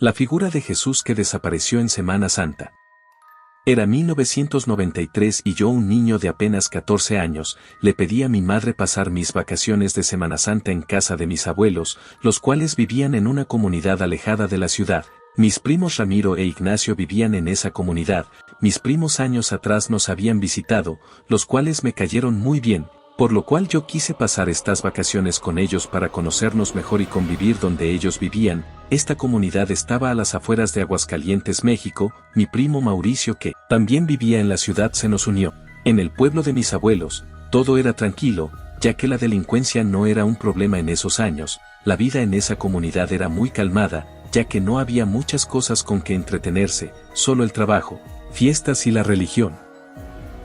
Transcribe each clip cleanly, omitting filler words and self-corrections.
La figura de Jesús que desapareció en Semana Santa. Era 1993 y yo, un niño de apenas 14 años, le pedí a mi madre pasar mis vacaciones de Semana Santa en casa de mis abuelos, los cuales vivían en una comunidad alejada de la ciudad. Mis primos Ramiro e Ignacio vivían en esa comunidad, mis primos años atrás nos habían visitado, los cuales me cayeron muy bien, por lo cual yo quise pasar estas vacaciones con ellos para conocernos mejor y convivir donde ellos vivían. Esta comunidad estaba a las afueras de Aguascalientes, México. Mi primo Mauricio, que también vivía en la ciudad, se nos unió. En el pueblo de mis abuelos, todo era tranquilo, ya que la delincuencia no era un problema en esos años. La vida en esa comunidad era muy calmada, ya que no había muchas cosas con que entretenerse, solo el trabajo, fiestas y la religión.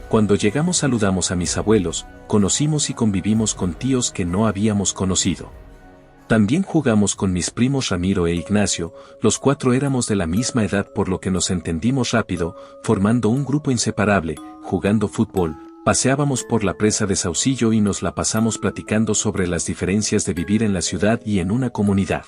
Cuando llegamos saludamos a mis abuelos, conocimos y convivimos con tíos que no habíamos conocido. También jugamos con mis primos Ramiro e Ignacio, los cuatro éramos de la misma edad por lo que nos entendimos rápido, formando un grupo inseparable, jugando fútbol, paseábamos por la presa de Saucillo y nos la pasamos platicando sobre las diferencias de vivir en la ciudad y en una comunidad.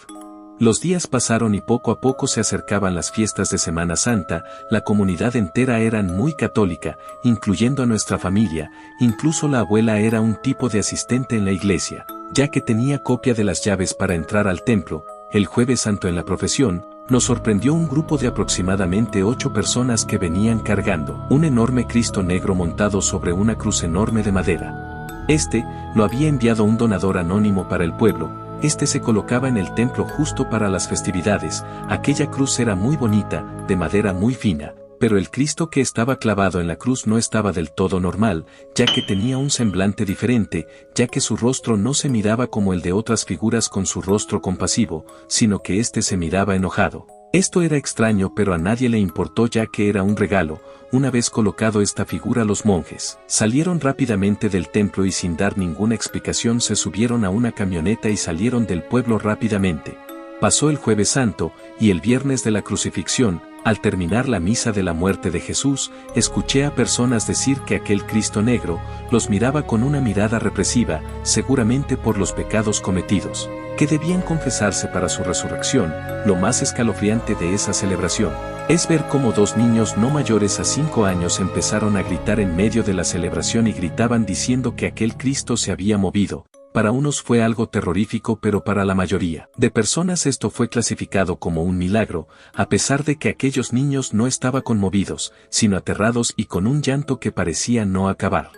Los días pasaron y poco a poco se acercaban las fiestas de Semana Santa. La comunidad entera era muy católica, incluyendo a nuestra familia, incluso la abuela era un tipo de asistente en la iglesia, ya que tenía copia de las llaves para entrar al templo. El Jueves Santo en la procesión, nos sorprendió un grupo de aproximadamente 8 personas que venían cargando un enorme Cristo negro montado sobre una cruz enorme de madera. Este lo había enviado un donador anónimo para el pueblo. Este se colocaba en el templo justo para las festividades. Aquella cruz era muy bonita, de madera muy fina, pero el Cristo que estaba clavado en la cruz no estaba del todo normal, ya que tenía un semblante diferente, ya que su rostro no se miraba como el de otras figuras con su rostro compasivo, sino que este se miraba enojado. Esto era extraño, pero a nadie le importó, ya que era un regalo. Una vez colocado esta figura, los monjes salieron rápidamente del templo y sin dar ninguna explicación se subieron a una camioneta y salieron del pueblo rápidamente. Pasó el Jueves Santo y el viernes de la crucifixión. Al terminar la misa de la muerte de Jesús, escuché a personas decir que aquel Cristo negro los miraba con una mirada represiva, seguramente por los pecados cometidos, que debían confesarse para su resurrección. Lo más escalofriante de esa celebración es ver cómo 2 niños no mayores a 5 años empezaron a gritar en medio de la celebración y gritaban diciendo que aquel Cristo se había movido. Para unos fue algo terrorífico, pero para la mayoría de personas esto fue clasificado como un milagro, a pesar de que aquellos niños no estaban conmovidos, sino aterrados y con un llanto que parecía no acabar.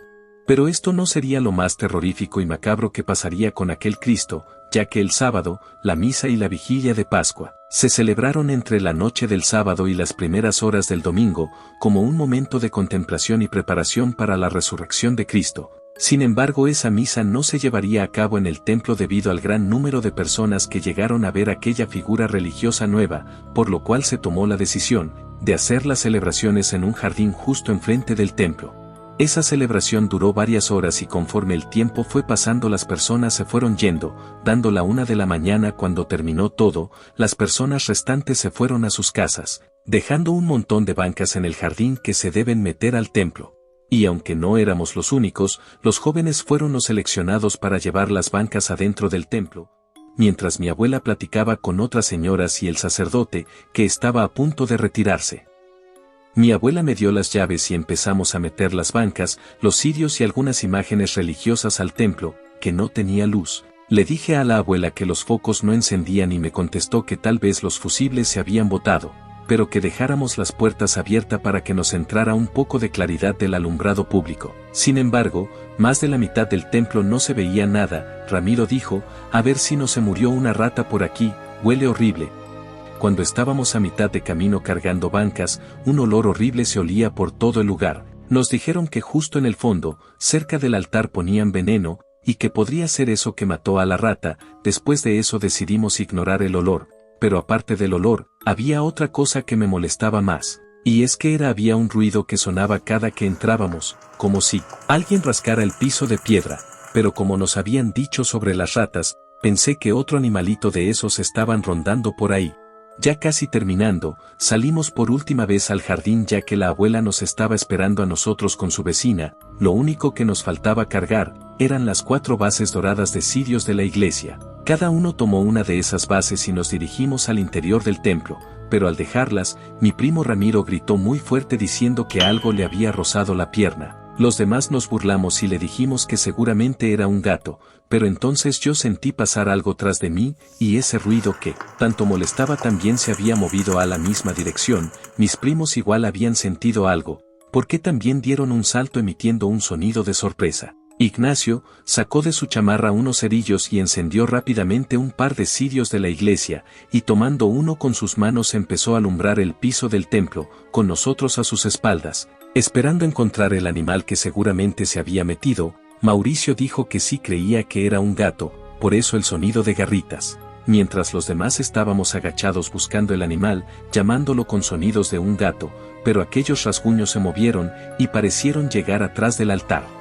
Pero esto no sería lo más terrorífico y macabro que pasaría con aquel Cristo, ya que el sábado, la misa y la vigilia de Pascua se celebraron entre la noche del sábado y las primeras horas del domingo, como un momento de contemplación y preparación para la resurrección de Cristo. Sin embargo, esa misa no se llevaría a cabo en el templo debido al gran número de personas que llegaron a ver aquella figura religiosa nueva, por lo cual se tomó la decisión de hacer las celebraciones en un jardín justo enfrente del templo. Esa celebración duró varias horas y conforme el tiempo fue pasando las personas se fueron yendo, dando la 1 de la mañana cuando terminó todo, las personas restantes se fueron a sus casas, dejando un montón de bancas en el jardín que se deben meter al templo. Y aunque no éramos los únicos, los jóvenes fueron los seleccionados para llevar las bancas adentro del templo, mientras mi abuela platicaba con otras señoras y el sacerdote, que estaba a punto de retirarse. Mi abuela me dio las llaves y empezamos a meter las bancas, los cirios y algunas imágenes religiosas al templo, que no tenía luz. Le dije a la abuela que los focos no encendían y me contestó que tal vez los fusibles se habían botado, pero que dejáramos las puertas abiertas para que nos entrara un poco de claridad del alumbrado público. Sin embargo, más de la mitad del templo no se veía nada. Ramiro dijo, a ver si no se murió una rata por aquí, huele horrible. Cuando estábamos a mitad de camino cargando bancas, un olor horrible se olía por todo el lugar. Nos dijeron que justo en el fondo, cerca del altar ponían veneno, y que podría ser eso que mató a la rata. Después de eso decidimos ignorar el olor. Pero aparte del olor, había otra cosa que me molestaba más, y es que había un ruido que sonaba cada que entrábamos, como si alguien rascara el piso de piedra, pero como nos habían dicho sobre las ratas, pensé que otro animalito de esos estaban rondando por ahí. Ya casi terminando, salimos por última vez al jardín ya que la abuela nos estaba esperando a nosotros con su vecina. Lo único que nos faltaba cargar eran las 4 bases doradas de cirios de la iglesia. Cada uno tomó una de esas bases y nos dirigimos al interior del templo, pero al dejarlas, mi primo Ramiro gritó muy fuerte diciendo que algo le había rozado la pierna. Los demás nos burlamos y le dijimos que seguramente era un gato, pero entonces yo sentí pasar algo tras de mí, y ese ruido que tanto molestaba también se había movido a la misma dirección. Mis primos igual habían sentido algo, porque también dieron un salto emitiendo un sonido de sorpresa. Ignacio sacó de su chamarra unos cerillos y encendió rápidamente un par de cirios de la iglesia, y tomando uno con sus manos empezó a alumbrar el piso del templo, con nosotros a sus espaldas, esperando encontrar el animal que seguramente se había metido. Mauricio dijo que sí creía que era un gato, por eso el sonido de garritas. Mientras los demás estábamos agachados buscando el animal, llamándolo con sonidos de un gato, pero aquellos rasguños se movieron y parecieron llegar atrás del altar.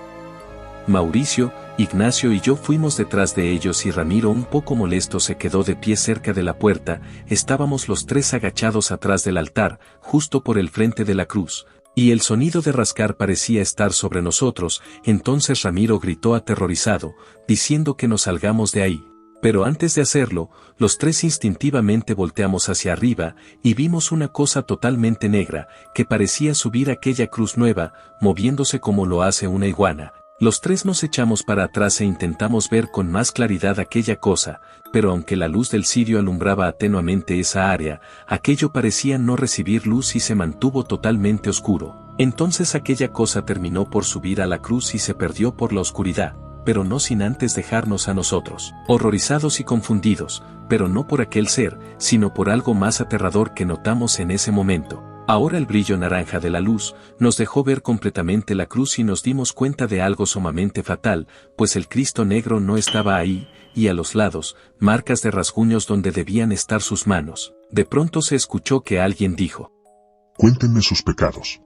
Mauricio, Ignacio y yo fuimos detrás de ellos y Ramiro, un poco molesto, se quedó de pie cerca de la puerta. Estábamos los tres agachados atrás del altar, justo por el frente de la cruz, y el sonido de rascar parecía estar sobre nosotros. Entonces Ramiro gritó aterrorizado, diciendo que nos salgamos de ahí. Pero antes de hacerlo, los tres instintivamente volteamos hacia arriba y vimos una cosa totalmente negra, que parecía subir aquella cruz nueva, moviéndose como lo hace una iguana. Los tres nos echamos para atrás e intentamos ver con más claridad aquella cosa, pero aunque la luz del cirio alumbraba tenuamente esa área, aquello parecía no recibir luz y se mantuvo totalmente oscuro. Entonces aquella cosa terminó por subir a la cruz y se perdió por la oscuridad, pero no sin antes dejarnos a nosotros, horrorizados y confundidos, pero no por aquel ser, sino por algo más aterrador que notamos en ese momento. Ahora el brillo naranja de la luz nos dejó ver completamente la cruz y nos dimos cuenta de algo sumamente fatal, pues el Cristo negro no estaba ahí, y a los lados, marcas de rasguños donde debían estar sus manos. De pronto se escuchó que alguien dijo: «Cuéntenme sus pecados».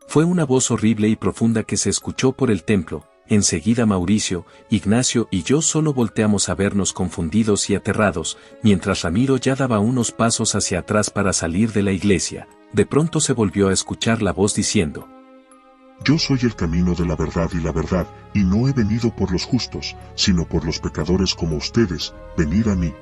Fue una voz horrible y profunda que se escuchó por el templo. Enseguida Mauricio, Ignacio y yo solo volteamos a vernos confundidos y aterrados, mientras Ramiro ya daba unos pasos hacia atrás para salir de la iglesia. De pronto se volvió a escuchar la voz diciendo: «Yo soy el camino de la verdad, y no he venido por los justos, sino por los pecadores como ustedes. Venid a mí».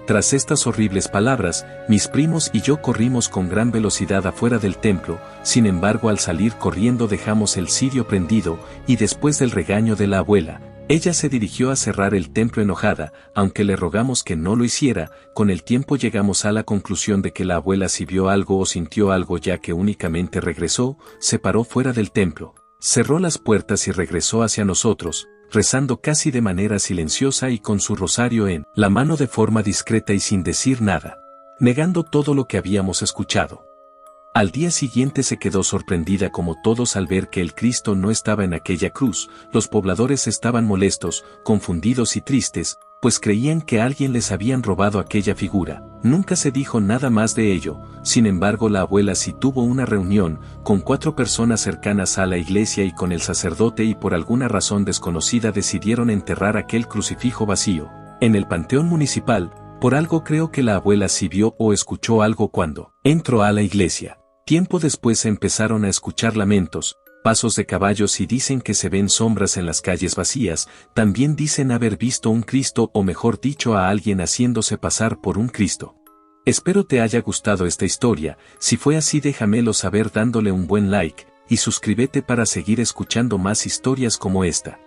Tras estas horribles palabras, mis primos y yo corrimos con gran velocidad afuera del templo. Sin embargo, al salir corriendo dejamos el cirio prendido, y después del regaño de la abuela, ella se dirigió a cerrar el templo enojada. Aunque le rogamos que no lo hiciera, con el tiempo llegamos a la conclusión de que la abuela sí vio algo o sintió algo, ya que únicamente regresó, se paró fuera del templo, cerró las puertas y regresó hacia nosotros, rezando casi de manera silenciosa y con su rosario en la mano de forma discreta y sin decir nada, negando todo lo que habíamos escuchado. Al día siguiente se quedó sorprendida como todos al ver que el Cristo no estaba en aquella cruz. Los pobladores estaban molestos, confundidos y tristes, pues creían que alguien les habían robado aquella figura. Nunca se dijo nada más de ello. Sin embargo, la abuela sí tuvo una reunión con 4 personas cercanas a la iglesia y con el sacerdote, y por alguna razón desconocida decidieron enterrar aquel crucifijo vacío en el panteón municipal. Por algo creo que la abuela sí vio o escuchó algo cuando entró a la iglesia. Tiempo después se empezaron a escuchar lamentos, pasos de caballos y dicen que se ven sombras en las calles vacías. También dicen haber visto un Cristo, o mejor dicho, a alguien haciéndose pasar por un Cristo. Espero te haya gustado esta historia. Si fue así, déjamelo saber dándole un buen like, y suscríbete para seguir escuchando más historias como esta.